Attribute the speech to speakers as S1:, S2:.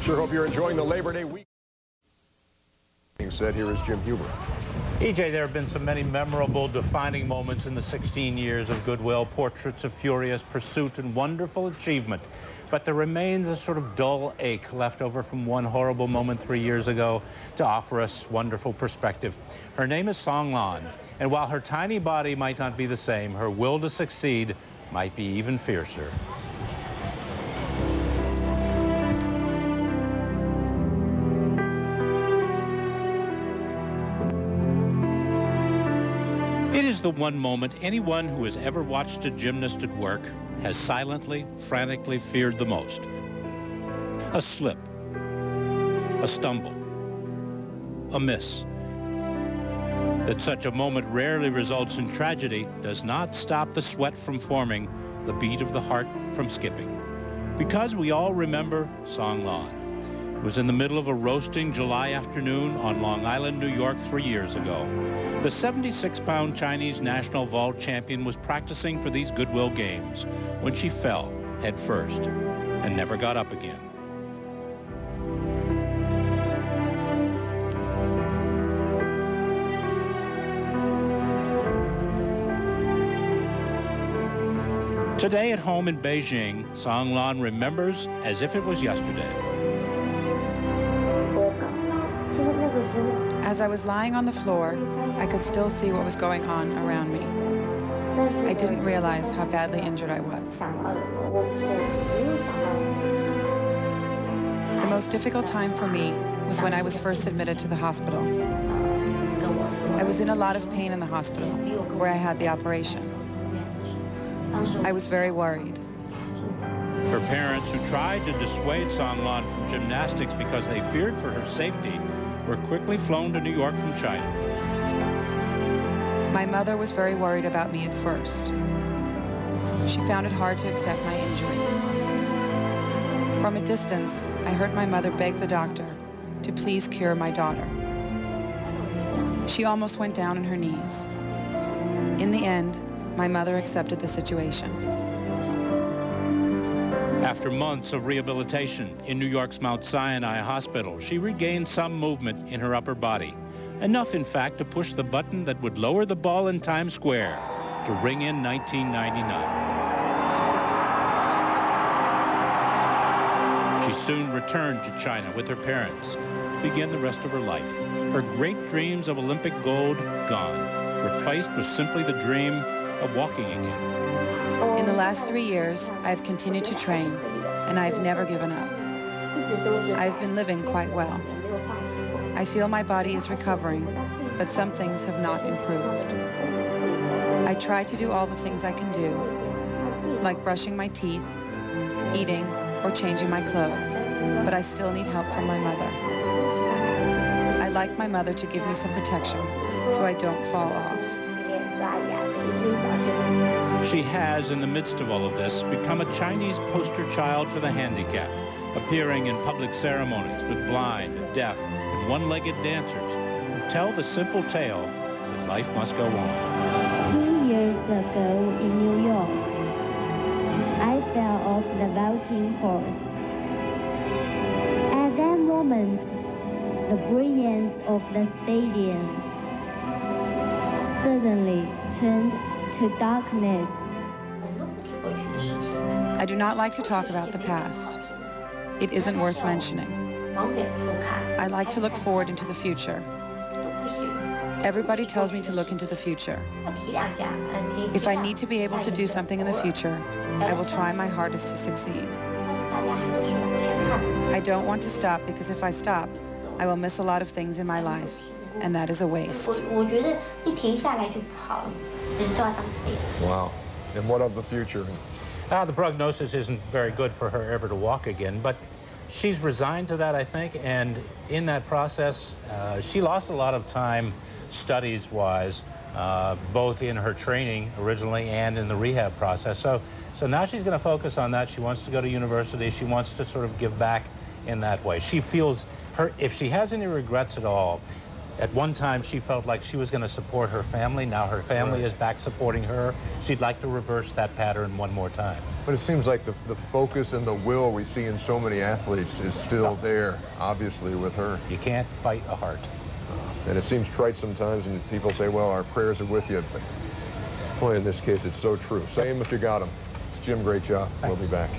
S1: Sure hope you're enjoying the Labor Day week. Being said, here is Jim Huber.
S2: EJ, there have been so many memorable, defining moments in the 16 years of Goodwill, portraits of furious pursuit and wonderful achievement. But there remains a sort of dull ache left over from one horrible moment 3 years ago to offer us wonderful perspective. Her name is Song Lan, and while her tiny body might not be the same, her will to succeed might be even fiercer. It is the one moment anyone who has ever watched a gymnast at work has silently, frantically feared the most. A slip, a stumble, a miss. That such a moment rarely results in tragedy does not stop the sweat from forming, the beat of the heart from skipping. Because we all remember Song Lan. It was in the middle of a roasting July afternoon on Long Island, New York 3 years ago. The 76-pound Chinese national vault champion was practicing for these Goodwill Games when she fell head first and never got up again. Today at home in Beijing, Song Lan remembers as if it was yesterday.
S3: As I was lying on the floor, I could still see what was going on around me. I didn't realize how badly injured I was. The most difficult time for me was when I was first admitted to the hospital. I was in a lot of pain in the hospital where I had the operation. I was very worried.
S2: Her parents, who tried to dissuade Song Lan from gymnastics because they feared for her safety, were quickly flown to New York from China.
S3: My mother was very worried about me at first. She found it hard to accept my injury. From a distance, I heard my mother beg the doctor to please cure my daughter. She almost went down on her knees. In the end, my mother accepted the situation.
S2: After months of rehabilitation in New York's Mount Sinai Hospital, she regained some movement in her upper body. Enough, in fact, to push the button that would lower the ball in Times Square to ring in 1999. She soon returned to China with her parents to begin the rest of her life. Her great dreams of Olympic gold gone, replaced with simply the dream of walking again.
S3: In the last 3 years, I've continued to train, and I've never given up. I've been living quite well. I feel my body is recovering, but some things have not improved. I try to do all the things I can do, like brushing my teeth, eating, or changing my clothes, but I still need help from my mother. I like my mother to give me some protection so I don't fall off.
S2: She has, in the midst of all of this, become a Chinese poster child for the handicapped, appearing in public ceremonies with blind, deaf, and one-legged dancers who tell the simple tale that life must go on.
S4: 2 years ago in New York, I fell off the vaulting horse. At that moment, the brilliance of the stadium suddenly turned to darkness.
S3: I do not like to talk about the past. It isn't worth mentioning. I like to look forward into the future. Everybody tells me to look into the future. If I need to be able to do something in the future, I will try my hardest to succeed. I don't want to stop because if I stop, I will miss a lot of things in my life, and that is a waste.
S1: Wow. And what of the future?
S2: The prognosis isn't very good for her ever to walk again, but she's resigned to that, I think, and in that process, she lost a lot of time studies-wise, both in her training originally and in the rehab process. So now she's going to focus on that. She wants to go to university. She wants to sort of give back in that way. She feels if she has any regrets at all, At one time, she felt like she was going to support her family. Now her family is back supporting her. She'd like to reverse that pattern one more time.
S1: But it seems like the focus and the will we see in so many athletes is still there, obviously, with her.
S2: You can't fight a heart.
S1: And it seems trite sometimes, and people say, well, our prayers are with you. But boy, in this case, it's so true. Say them if you got them. Jim, great job.
S2: Thanks.
S1: We'll be back.